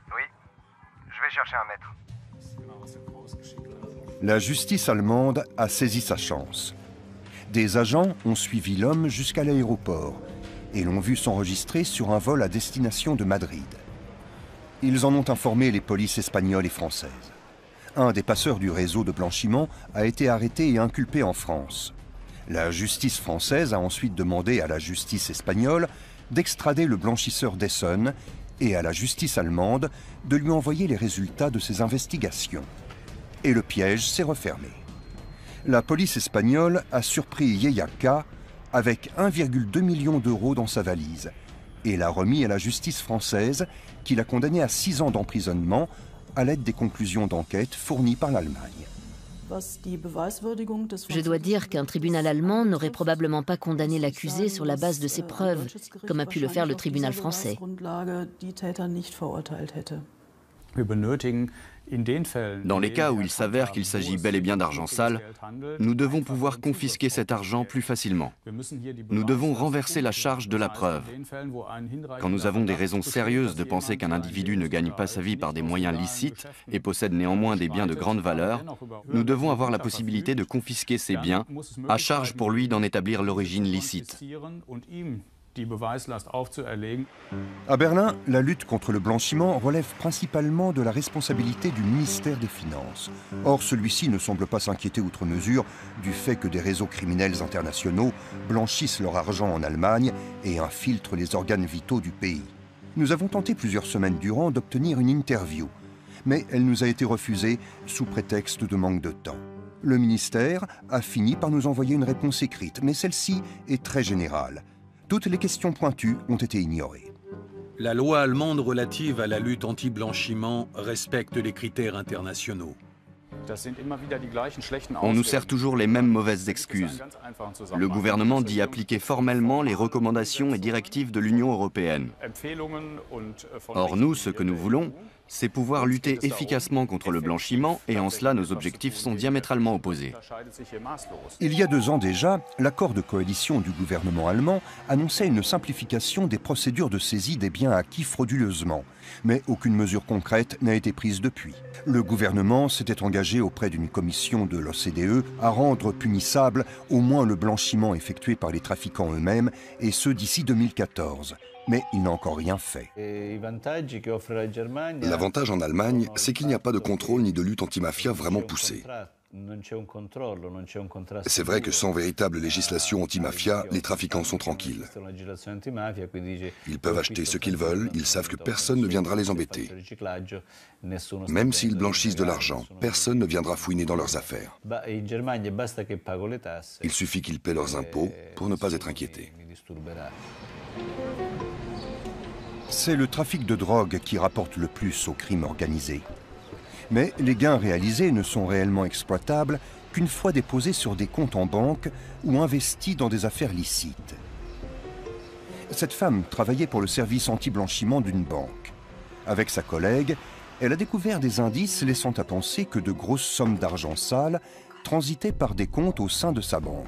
Oui, je vais chercher 1 mètre. La justice allemande a saisi sa chance. Des agents ont suivi l'homme jusqu'à l'aéroport et l'ont vu s'enregistrer sur un vol à destination de Madrid. Ils en ont informé les polices espagnoles et françaises. Un des passeurs du réseau de blanchiment a été arrêté et inculpé en France. La justice française a ensuite demandé à la justice espagnole d'extrader le blanchisseur d'Essonne et à la justice allemande de lui envoyer les résultats de ses investigations. Et le piège s'est refermé. La police espagnole a surpris Yeyaka avec 1,2 million d'euros dans sa valise et l'a remis à la justice française qui l'a condamné à 6 ans d'emprisonnement à l'aide des conclusions d'enquête fournies par l'Allemagne. Je dois dire qu'un tribunal allemand n'aurait probablement pas condamné l'accusé sur la base de ses preuves, comme a pu le faire le tribunal français. Dans les cas où il s'avère qu'il s'agit bel et bien d'argent sale, nous devons pouvoir confisquer cet argent plus facilement. Nous devons renverser la charge de la preuve. Quand nous avons des raisons sérieuses de penser qu'un individu ne gagne pas sa vie par des moyens licites et possède néanmoins des biens de grande valeur, nous devons avoir la possibilité de confisquer ces biens, à charge pour lui d'en établir l'origine licite. À Berlin, la lutte contre le blanchiment relève principalement de la responsabilité du ministère des Finances. Or, celui-ci ne semble pas s'inquiéter outre mesure du fait que des réseaux criminels internationaux blanchissent leur argent en Allemagne et infiltrent les organes vitaux du pays. Nous avons tenté plusieurs semaines durant d'obtenir une interview, mais elle nous a été refusée sous prétexte de manque de temps. Le ministère a fini par nous envoyer une réponse écrite, mais celle-ci est très générale. Toutes les questions pointues ont été ignorées. La loi allemande relative à la lutte anti-blanchiment respecte les critères internationaux. On nous sert toujours les mêmes mauvaises excuses. Le gouvernement dit appliquer formellement les recommandations et directives de l'Union européenne. Or, nous, ce que nous voulons, c'est pouvoir lutter efficacement contre le blanchiment et en cela, nos objectifs sont diamétralement opposés. Il y a 2 ans déjà, l'accord de coalition du gouvernement allemand annonçait une simplification des procédures de saisie des biens acquis frauduleusement. Mais aucune mesure concrète n'a été prise depuis. Le gouvernement s'était engagé auprès d'une commission de l'OCDE à rendre punissable au moins le blanchiment effectué par les trafiquants eux-mêmes, et ce d'ici 2014. Mais il n'a encore rien fait. L'avantage en Allemagne, c'est qu'il n'y a pas de contrôle ni de lutte anti-mafia vraiment poussée. C'est vrai que sans véritable législation anti-mafia, les trafiquants sont tranquilles. Ils peuvent acheter ce qu'ils veulent, ils savent que personne ne viendra les embêter. Même s'ils blanchissent de l'argent, personne ne viendra fouiner dans leurs affaires. Il suffit qu'ils paient leurs impôts pour ne pas être inquiétés. C'est le trafic de drogue qui rapporte le plus au crime organisé. Mais les gains réalisés ne sont réellement exploitables qu'une fois déposés sur des comptes en banque ou investis dans des affaires licites. Cette femme travaillait pour le service anti-blanchiment d'une banque. Avec sa collègue, elle a découvert des indices laissant à penser que de grosses sommes d'argent sale transitaient par des comptes au sein de sa banque.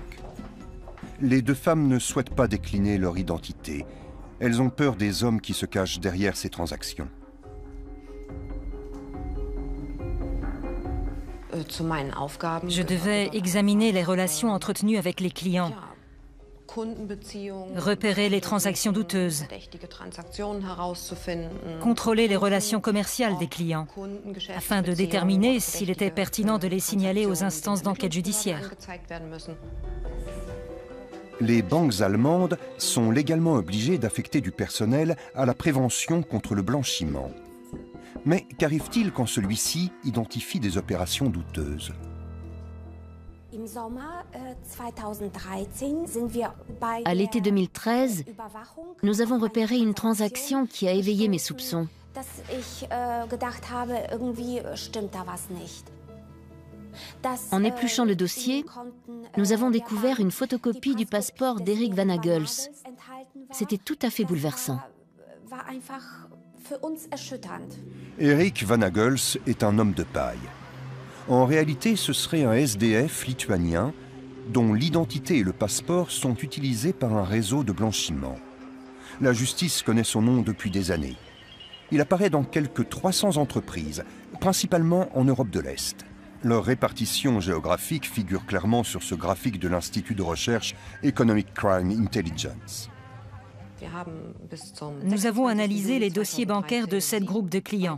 Les 2 femmes ne souhaitent pas décliner leur identité. Elles ont peur des hommes qui se cachent derrière ces transactions. Je devais examiner les relations entretenues avec les clients, repérer les transactions douteuses, contrôler les relations commerciales des clients, afin de déterminer s'il était pertinent de les signaler aux instances d'enquête judiciaire. Les banques allemandes sont légalement obligées d'affecter du personnel à la prévention contre le blanchiment. Mais qu'arrive-t-il quand celui-ci identifie des opérations douteuses? À l'été 2013, nous avons repéré une transaction qui a éveillé mes soupçons. En épluchant le dossier, nous avons découvert une photocopie du passeport d'Eric Van Agels. C'était tout à fait bouleversant. Eric Van Agels est un homme de paille. En réalité, ce serait un SDF lituanien dont l'identité et le passeport sont utilisés par un réseau de blanchiment. La justice connaît son nom depuis des années. Il apparaît dans quelques 300 entreprises, principalement en Europe de l'Est. Leur répartition géographique figure clairement sur ce graphique de l'Institut de recherche Economic Crime Intelligence. Nous avons analysé les dossiers bancaires de 7 groupes de clients.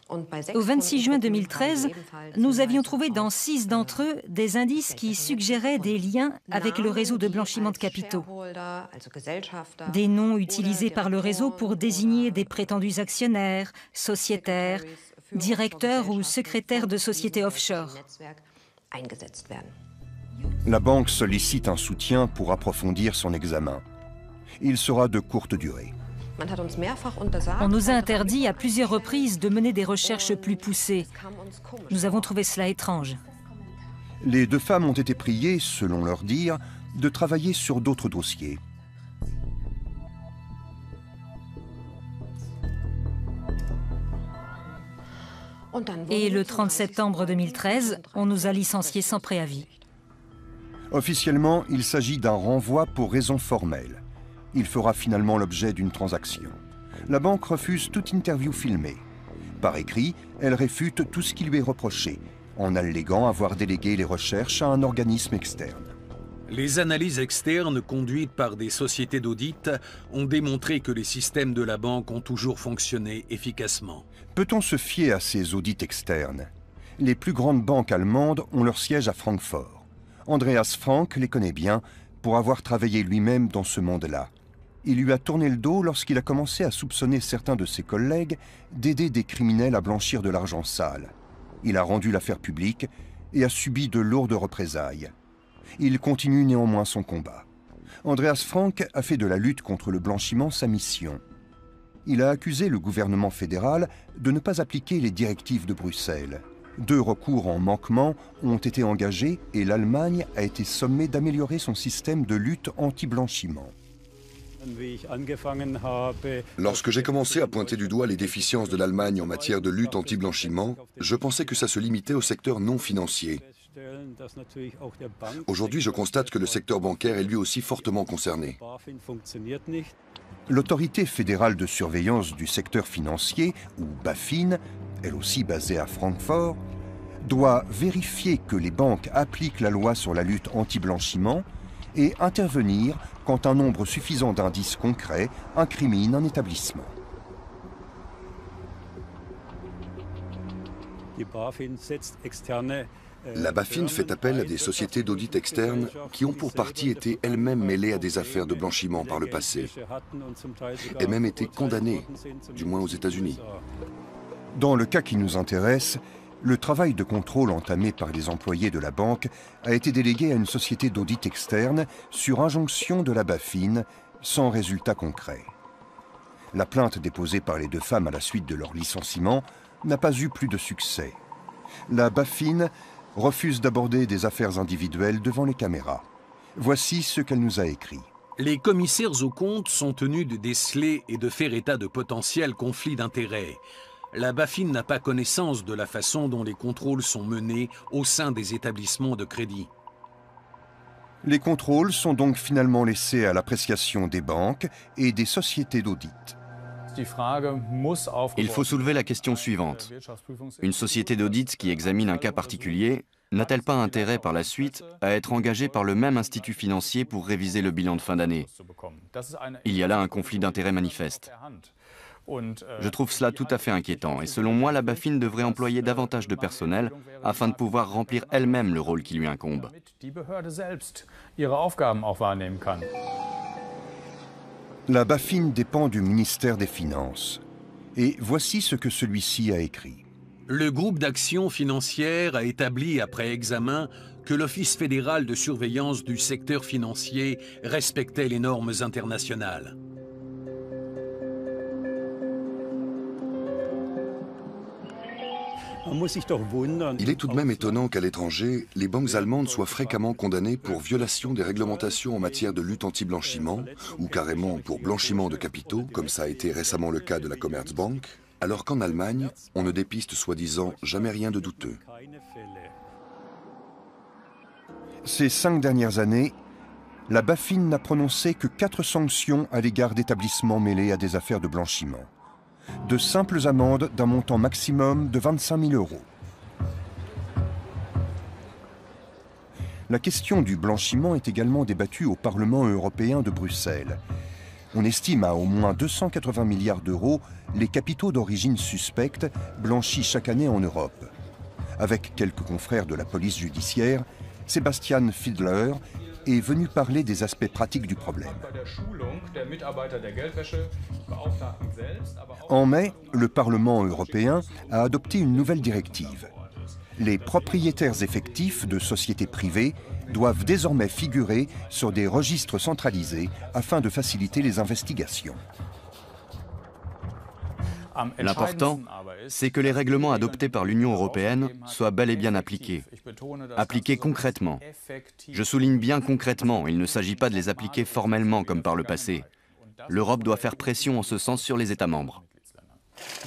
Au 26 juin 2013, nous avions trouvé dans 6 d'entre eux des indices qui suggéraient des liens avec le réseau de blanchiment de capitaux. Des noms utilisés par le réseau pour désigner des prétendus actionnaires, sociétaires, directeurs ou secrétaires de sociétés offshore. La banque sollicite un soutien pour approfondir son examen. Il sera de courte durée. On nous a interdit à plusieurs reprises de mener des recherches plus poussées. Nous avons trouvé cela étrange. Les 2 femmes ont été priées, selon leur dire, de travailler sur d'autres dossiers. Et le 30 septembre 2013, on nous a licenciés sans préavis. Officiellement, il s'agit d'un renvoi pour raison formelle. Il fera finalement l'objet d'une transaction. La banque refuse toute interview filmée. Par écrit, elle réfute tout ce qui lui est reproché, en alléguant avoir délégué les recherches à un organisme externe. Les analyses externes conduites par des sociétés d'audit ont démontré que les systèmes de la banque ont toujours fonctionné efficacement. Peut-on se fier à ces audits externes? Les plus grandes banques allemandes ont leur siège à Francfort. Andreas Frank les connaît bien pour avoir travaillé lui-même dans ce monde-là. Il lui a tourné le dos lorsqu'il a commencé à soupçonner certains de ses collègues d'aider des criminels à blanchir de l'argent sale. Il a rendu l'affaire publique et a subi de lourdes représailles. Il continue néanmoins son combat. Andreas Frank a fait de la lutte contre le blanchiment sa mission. Il a accusé le gouvernement fédéral de ne pas appliquer les directives de Bruxelles. 2 recours en manquement ont été engagés et l'Allemagne a été sommée d'améliorer son système de lutte anti-blanchiment. Lorsque j'ai commencé à pointer du doigt les déficiences de l'Allemagne en matière de lutte anti-blanchiment, je pensais que ça se limitait au secteur non financier. Aujourd'hui, je constate que le secteur bancaire est lui aussi fortement concerné. L'autorité fédérale de surveillance du secteur financier, ou BaFin, elle aussi basée à Francfort, doit vérifier que les banques appliquent la loi sur la lutte anti-blanchiment et intervenir quand un nombre suffisant d'indices concrets incrimine un établissement. La BaFin fait appel à des sociétés d'audit externes qui ont pour partie été elles-mêmes mêlées à des affaires de blanchiment par le passé et même été condamnées, du moins aux États-Unis. Dans le cas qui nous intéresse, le travail de contrôle entamé par les employés de la banque a été délégué à une société d'audit externe sur injonction de la BaFin, sans résultat concret. La plainte déposée par les 2 femmes à la suite de leur licenciement n'a pas eu plus de succès. La BaFin refuse d'aborder des affaires individuelles devant les caméras. Voici ce qu'elle nous a écrit. Les commissaires aux comptes sont tenus de déceler et de faire état de potentiels conflits d'intérêts. La BaFin n'a pas connaissance de la façon dont les contrôles sont menés au sein des établissements de crédit. Les contrôles sont donc finalement laissés à l'appréciation des banques et des sociétés d'audit. Il faut soulever la question suivante. Une société d'audit qui examine un cas particulier n'a-t-elle pas intérêt par la suite à être engagée par le même institut financier pour réviser le bilan de fin d'année? Il y a là un conflit d'intérêts manifeste. Je trouve cela tout à fait inquiétant et selon moi, la BaFin devrait employer davantage de personnel afin de pouvoir remplir elle-même le rôle qui lui incombe. La BaFin dépend du ministère des Finances. Et voici ce que celui-ci a écrit. Le groupe d'action financière a établi après examen que l'Office fédéral de surveillance du secteur financier respectait les normes internationales. Il est tout de même étonnant qu'à l'étranger, les banques allemandes soient fréquemment condamnées pour violation des réglementations en matière de lutte anti-blanchiment ou carrément pour blanchiment de capitaux, comme ça a été récemment le cas de la Commerzbank, alors qu'en Allemagne, on ne dépiste soi-disant jamais rien de douteux. Ces 5 dernières années, la BaFin n'a prononcé que 4 sanctions à l'égard d'établissements mêlés à des affaires de blanchiment. De simples amendes d'un montant maximum de 25 000 €. La question du blanchiment est également débattue au Parlement européen de Bruxelles. On estime à au moins 280 milliards d'euros les capitaux d'origine suspecte blanchis chaque année en Europe. Avec quelques confrères de la police judiciaire, Sebastian Fiedler est venu parler des aspects pratiques du problème. En mai, le Parlement européen a adopté une nouvelle directive. Les propriétaires effectifs de sociétés privées doivent désormais figurer sur des registres centralisés afin de faciliter les investigations. L'important, c'est que les règlements adoptés par l'Union européenne soient bel et bien appliqués. Appliqués concrètement. Je souligne bien concrètement, il ne s'agit pas de les appliquer formellement comme par le passé. L'Europe doit faire pression en ce sens sur les États membres.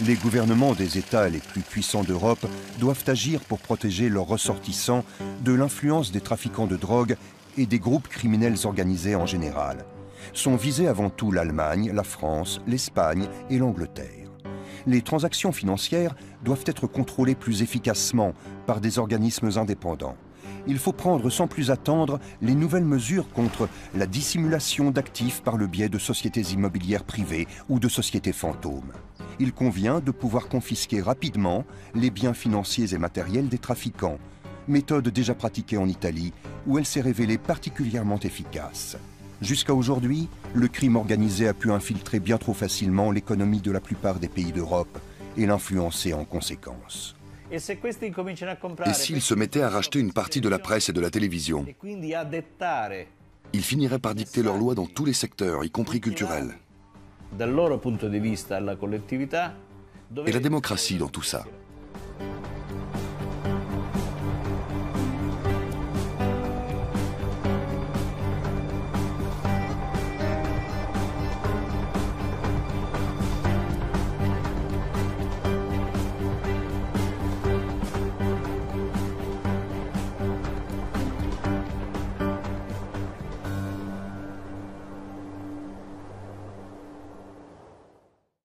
Les gouvernements des États les plus puissants d'Europe doivent agir pour protéger leurs ressortissants de l'influence des trafiquants de drogue et des groupes criminels organisés en général. Sont visés avant tout l'Allemagne, la France, l'Espagne et l'Angleterre. Les transactions financières doivent être contrôlées plus efficacement par des organismes indépendants. Il faut prendre sans plus attendre les nouvelles mesures contre la dissimulation d'actifs par le biais de sociétés immobilières privées ou de sociétés fantômes. Il convient de pouvoir confisquer rapidement les biens financiers et matériels des trafiquants, méthode déjà pratiquée en Italie où elle s'est révélée particulièrement efficace. Jusqu'à aujourd'hui, le crime organisé a pu infiltrer bien trop facilement l'économie de la plupart des pays d'Europe et l'influencer en conséquence. Et s'ils se mettaient à racheter une partie de la presse et de la télévision, ils finiraient par dicter leurs lois dans tous les secteurs, y compris culturels. Et la démocratie dans tout ça?